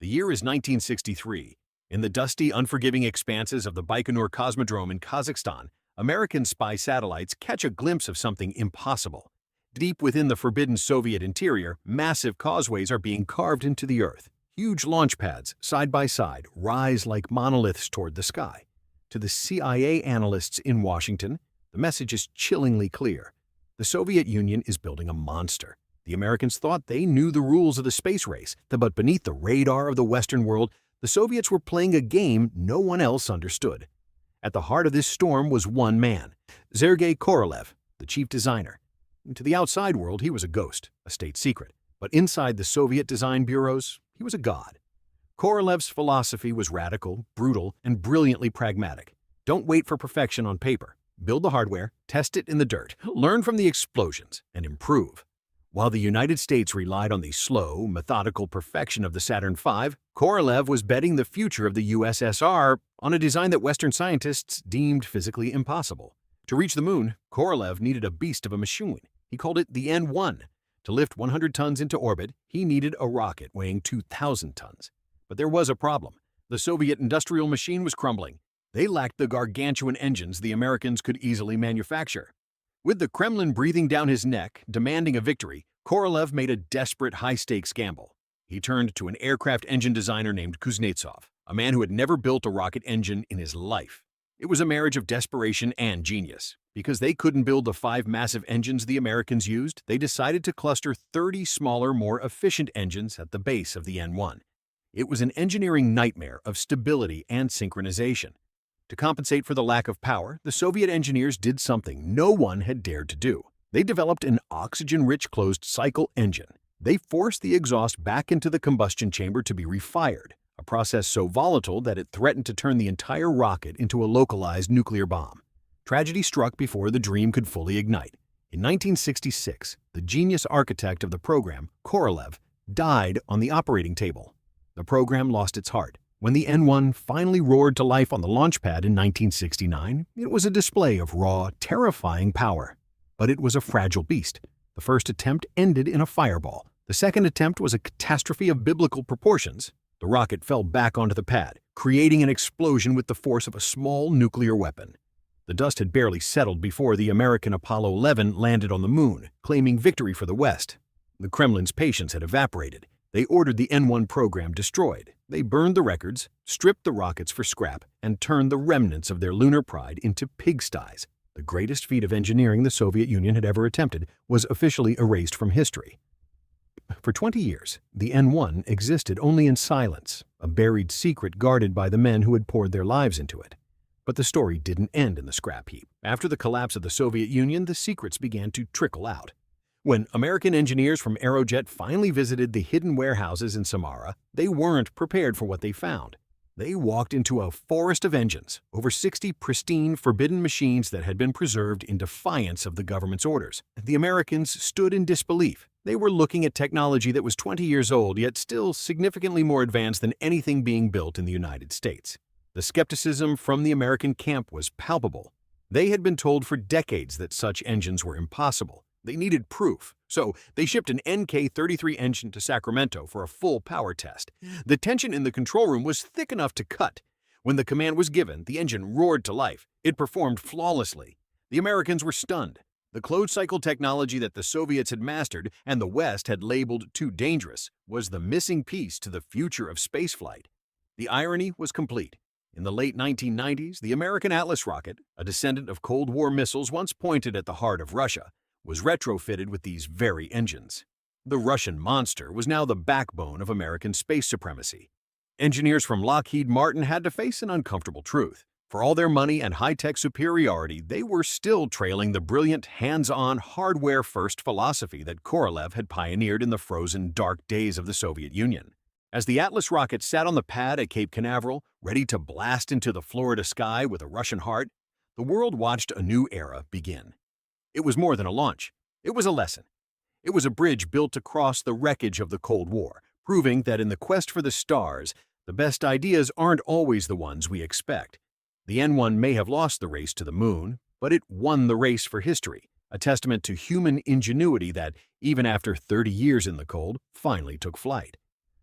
The year is 1963. In the dusty, unforgiving expanses of the Baikonur Cosmodrome in Kazakhstan, American spy satellites catch a glimpse of something impossible. Deep within the forbidden Soviet interior, massive causeways are being carved into the earth. Huge launch pads, side by side, rise like monoliths toward the sky. To the CIA analysts in Washington, the message is chillingly clear. The Soviet Union is building a monster. The Americans thought they knew the rules of the space race, but beneath the radar of the Western world, the Soviets were playing a game no one else understood. At the heart of this storm was one man, Sergey Korolev, the chief designer. To the outside world, he was a ghost, a state secret. But inside the Soviet design bureaus, he was a god. Korolev's philosophy was radical, brutal, and brilliantly pragmatic. Don't wait for perfection on paper. Build the hardware, test it in the dirt, learn from the explosions, and improve. While the United States relied on the slow, methodical perfection of the Saturn V, Korolev was betting the future of the USSR on a design that Western scientists deemed physically impossible. To reach the moon, Korolev needed a beast of a machine. He called it the N-1. To lift 100 tons into orbit, he needed a rocket weighing 2,000 tons. But there was a problem. The Soviet industrial machine was crumbling. They lacked the gargantuan engines the Americans could easily manufacture. With the Kremlin breathing down his neck, demanding a victory, Korolev made a desperate high-stakes gamble. He turned to an aircraft engine designer named Kuznetsov, a man who had never built a rocket engine in his life. It was a marriage of desperation and genius. Because they couldn't build the 5 massive engines the Americans used, they decided to cluster 30 smaller, more efficient engines at the base of the N-1. It was an engineering nightmare of stability and synchronization. To compensate for the lack of power, the Soviet engineers did something no one had dared to do. They developed an oxygen-rich closed-cycle engine. They forced the exhaust back into the combustion chamber to be refired, a process so volatile that it threatened to turn the entire rocket into a localized nuclear bomb. Tragedy struck before the dream could fully ignite. In 1966, the genius architect of the program, Korolev, died on the operating table. The program lost its heart. When the N-1 finally roared to life on the launch pad in 1969, it was a display of raw, terrifying power. But it was a fragile beast. The first attempt ended in a fireball. The second attempt was a catastrophe of biblical proportions. The rocket fell back onto the pad, creating an explosion with the force of a small nuclear weapon. The dust had barely settled before the American Apollo 11 landed on the moon, claiming victory for the West. The Kremlin's patience had evaporated. They ordered the N-1 program destroyed. They burned the records, stripped the rockets for scrap, and turned the remnants of their lunar pride into pigsties. The greatest feat of engineering the Soviet Union had ever attempted was officially erased from history. For 20 years, the N-1 existed only in silence, a buried secret guarded by the men who had poured their lives into it. But the story didn't end in the scrap heap. After the collapse of the Soviet Union, the secrets began to trickle out. When American engineers from Aerojet finally visited the hidden warehouses in Samara, they weren't prepared for what they found. They walked into a forest of engines, over 60 pristine, forbidden machines that had been preserved in defiance of the government's orders. The Americans stood in disbelief. They were looking at technology that was 20 years old, yet still significantly more advanced than anything being built in the United States. The skepticism from the American camp was palpable. They had been told for decades that such engines were impossible. They needed proof, so they shipped an NK-33 engine to Sacramento for a full power test. The tension in the control room was thick enough to cut. When the command was given, the engine roared to life. It performed flawlessly. The Americans were stunned. The closed-cycle technology that the Soviets had mastered and the West had labeled too dangerous was the missing piece to the future of spaceflight. The irony was complete. In the late 1990s, the American Atlas rocket, a descendant of Cold War missiles once pointed at the heart of Russia, was retrofitted with these very engines. The Russian monster was now the backbone of American space supremacy. Engineers from Lockheed Martin had to face an uncomfortable truth. For all their money and high-tech superiority, they were still trailing the brilliant, hands-on, hardware-first philosophy that Korolev had pioneered in the frozen, dark days of the Soviet Union. As the Atlas rocket sat on the pad at Cape Canaveral, ready to blast into the Florida sky with a Russian heart, the world watched a new era begin. It was more than a launch. It was a lesson. It was a bridge built across the wreckage of the Cold War, proving that in the quest for the stars, the best ideas aren't always the ones we expect. The N-1 may have lost the race to the moon, but it won the race for history, a testament to human ingenuity that, even after 30 years in the cold, finally took flight.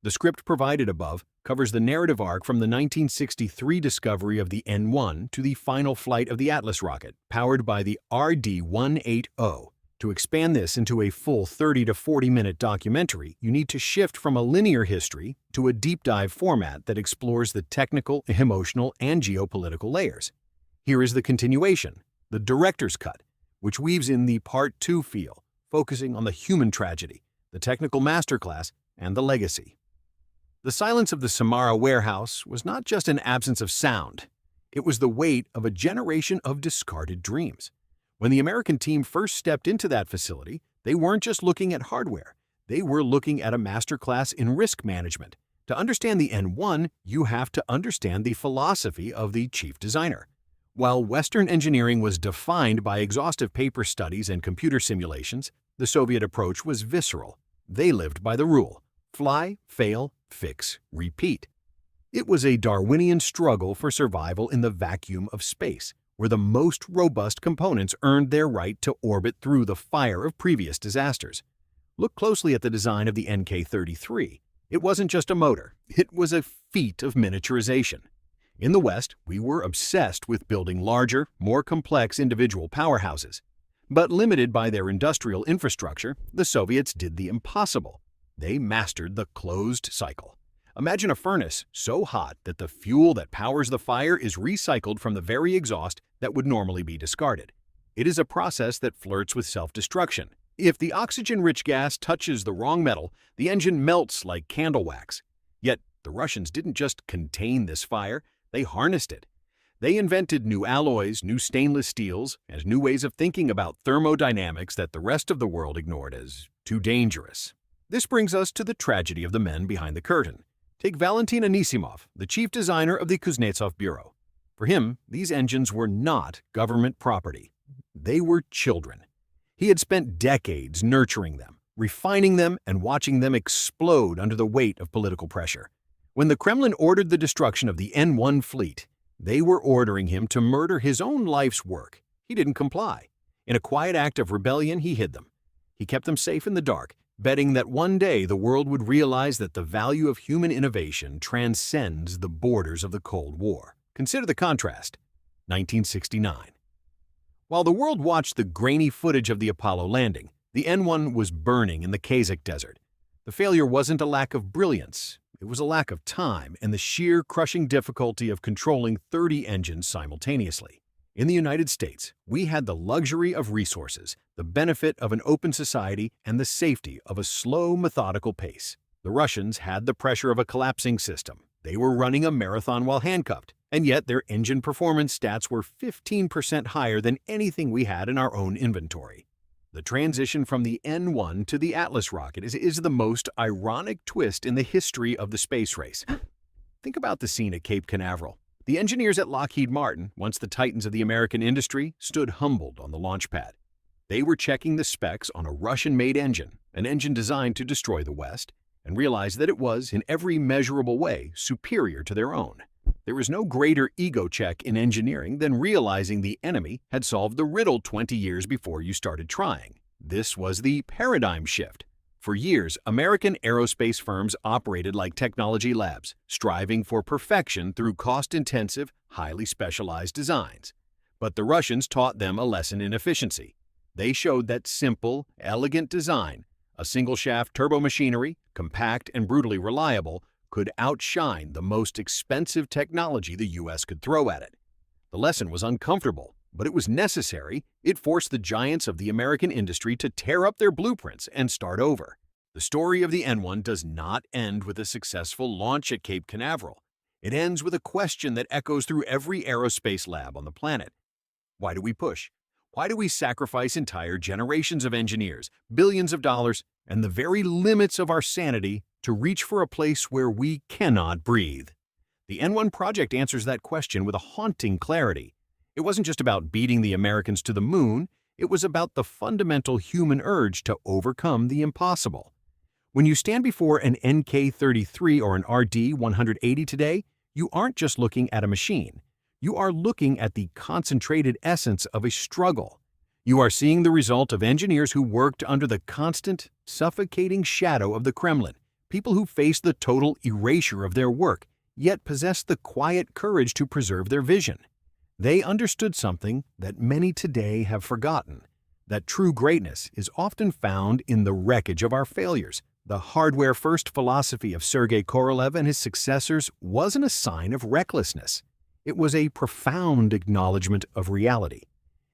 The script provided above covers the narrative arc from the 1963 discovery of the N-1 to the final flight of the Atlas rocket, powered by the RD-180. To expand this into a full 30 to 40-minute documentary, you need to shift from a linear history to a deep dive format that explores the technical, emotional, and geopolitical layers. Here is the continuation, the director's cut, which weaves in the Part 2 feel, focusing on the human tragedy, the technical masterclass, and the legacy. The silence of the Samara warehouse was not just an absence of sound. It was the weight of a generation of discarded dreams. When the American team first stepped into that facility, they weren't just looking at hardware. They were looking at a masterclass in risk management. To understand the N-1, you have to understand the philosophy of the chief designer. While Western engineering was defined by exhaustive paper studies and computer simulations, the Soviet approach was visceral. They lived by the rule: fly, fail, fix, repeat. It was a Darwinian struggle for survival in the vacuum of space, where the most robust components earned their right to orbit through the fire of previous disasters. Look closely at the design of the NK-33. It wasn't just a motor, it was a feat of miniaturization. In the West, we were obsessed with building larger, more complex individual powerhouses. But limited by their industrial infrastructure, the Soviets did the impossible. They mastered the closed cycle. Imagine a furnace so hot that the fuel that powers the fire is recycled from the very exhaust that would normally be discarded. It is a process that flirts with self-destruction. If the oxygen-rich gas touches the wrong metal, the engine melts like candle wax. Yet, the Russians didn't just contain this fire, they harnessed it. They invented new alloys, new stainless steels, and new ways of thinking about thermodynamics that the rest of the world ignored as too dangerous. This brings us to the tragedy of the men behind the curtain. Take Valentin Anisimov, the chief designer of the Kuznetsov Bureau. For him, these engines were not government property. They were children. He had spent decades nurturing them, refining them, and watching them explode under the weight of political pressure. When the Kremlin ordered the destruction of the N-1 fleet, they were ordering him to murder his own life's work. He didn't comply. In a quiet act of rebellion, he hid them. He kept them safe in the dark, betting that one day the world would realize that the value of human innovation transcends the borders of the Cold War. Consider the contrast. 1969. While the world watched the grainy footage of the Apollo landing, the N-1 was burning in the Kazakh desert. The failure wasn't a lack of brilliance. It was a lack of time and the sheer crushing difficulty of controlling 30 engines simultaneously. In the United States, we had the luxury of resources, the benefit of an open society, and the safety of a slow, methodical pace. The Russians had the pressure of a collapsing system. They were running a marathon while handcuffed, and yet their engine performance stats were 15% higher than anything we had in our own inventory. The transition from the N-1 to the Atlas rocket is the most ironic twist in the history of the space race. Think about the scene at Cape Canaveral. The engineers at Lockheed Martin, once the titans of the American industry, stood humbled on the launch pad. They were checking the specs on a Russian-made engine, an engine designed to destroy the West, and realized that it was, in every measurable way, superior to their own. There was no greater ego check in engineering than realizing the enemy had solved the riddle 20 years before you started trying. This was the paradigm shift. For years, American aerospace firms operated like technology labs, striving for perfection through cost-intensive, highly specialized designs. But the Russians taught them a lesson in efficiency. They showed that simple, elegant design, a single-shaft turbomachinery, compact and brutally reliable, could outshine the most expensive technology the U.S. could throw at it. The lesson was uncomfortable, but it was necessary. It forced the giants of the American industry to tear up their blueprints and start over. The story of the N-1 does not end with a successful launch at Cape Canaveral. It ends with a question that echoes through every aerospace lab on the planet. Why do we push? Why do we sacrifice entire generations of engineers, billions of dollars, and the very limits of our sanity to reach for a place where we cannot breathe? The N-1 project answers that question with a haunting clarity. It wasn't just about beating the Americans to the moon, it was about the fundamental human urge to overcome the impossible. When you stand before an NK-33 or an RD-180 today, you aren't just looking at a machine. You are looking at the concentrated essence of a struggle. You are seeing the result of engineers who worked under the constant, suffocating shadow of the Kremlin, people who faced the total erasure of their work, yet possessed the quiet courage to preserve their vision. They understood something that many today have forgotten, that true greatness is often found in the wreckage of our failures. The hardware-first philosophy of Sergey Korolev and his successors wasn't a sign of recklessness. It was a profound acknowledgement of reality.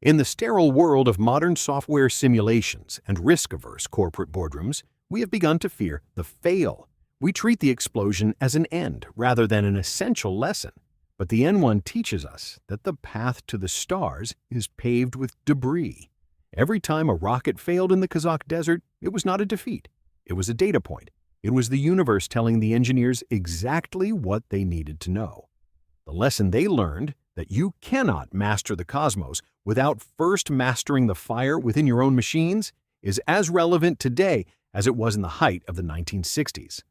In the sterile world of modern software simulations and risk-averse corporate boardrooms, we have begun to fear the fail. We treat the explosion as an end rather than an essential lesson. But the N1 teaches us that the path to the stars is paved with debris. Every time a rocket failed in the Kazakh desert, it was not a defeat. It was a data point. It was the universe telling the engineers exactly what they needed to know. The lesson they learned, that you cannot master the cosmos without first mastering the fire within your own machines, is as relevant today as it was in the height of the 1960s.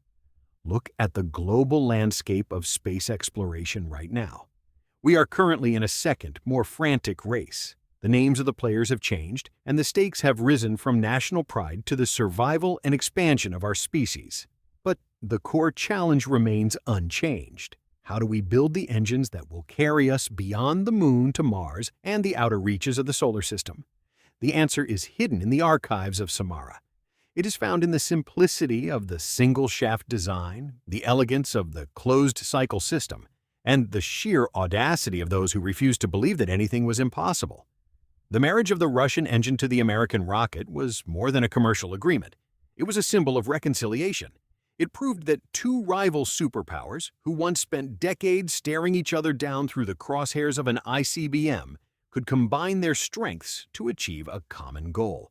Look at the global landscape of space exploration right now. We are currently in a second, more frantic race. The names of the players have changed, and the stakes have risen from national pride to the survival and expansion of our species. But the core challenge remains unchanged. How do we build the engines that will carry us beyond the moon to Mars and the outer reaches of the solar system? The answer is hidden in the archives of Samara. It is found in the simplicity of the single-shaft design, the elegance of the closed-cycle system, and the sheer audacity of those who refused to believe that anything was impossible. The marriage of the Russian engine to the American rocket was more than a commercial agreement. It was a symbol of reconciliation. It proved that two rival superpowers, who once spent decades staring each other down through the crosshairs of an ICBM, could combine their strengths to achieve a common goal.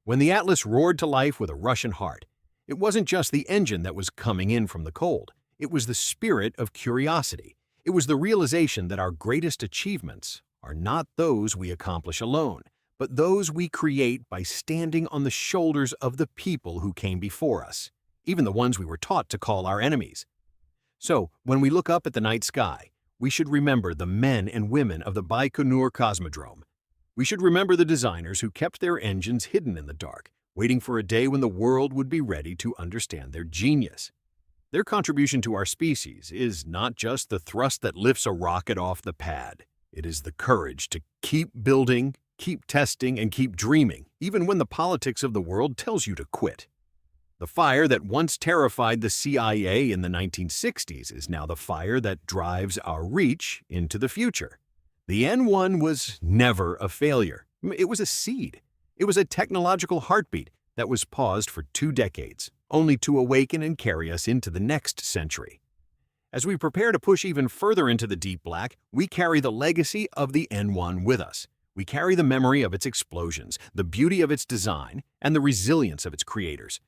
When the Atlas roared to life with a Russian heart, it wasn't just the engine that was coming in from the cold. It was the spirit of curiosity. It was the realization that our greatest achievements are not those we accomplish alone, but those we create by standing on the shoulders of the people who came before us, even the ones we were taught to call our enemies. So, when we look up at the night sky, we should remember the men and women of the Baikonur Cosmodrome. We should remember the designers who kept their engines hidden in the dark, waiting for a day when the world would be ready to understand their genius. Their contribution to our species is not just the thrust that lifts a rocket off the pad. It is the courage to keep building, keep testing, and keep dreaming, even when the politics of the world tells you to quit. The fire that once terrified the CIA in the 1960s is now the fire that drives our reach into the future. The N1 was never a failure. It was a seed. It was a technological heartbeat that was paused for 2 decades, only to awaken and carry us into the next century. As we prepare to push even further into the deep black, we carry the legacy of the N1 with us. We carry the memory of its explosions, the beauty of its design, and the resilience of its creators.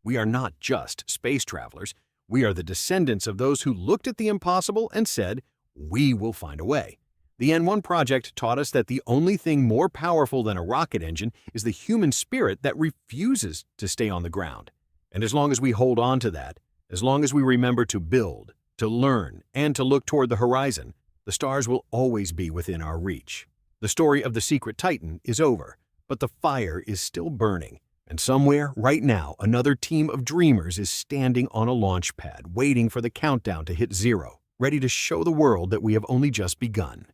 We are not just space travelers. We are the descendants of those who looked at the impossible and said, "We will find a way." The N1 project taught us that the only thing more powerful than a rocket engine is the human spirit that refuses to stay on the ground. And as long as we hold on to that, as long as we remember to build, to learn, and to look toward the horizon, the stars will always be within our reach. The story of the secret Titan is over, but the fire is still burning. And somewhere, right now, another team of dreamers is standing on a launch pad, waiting for the countdown to hit 0, ready to show the world that we have only just begun.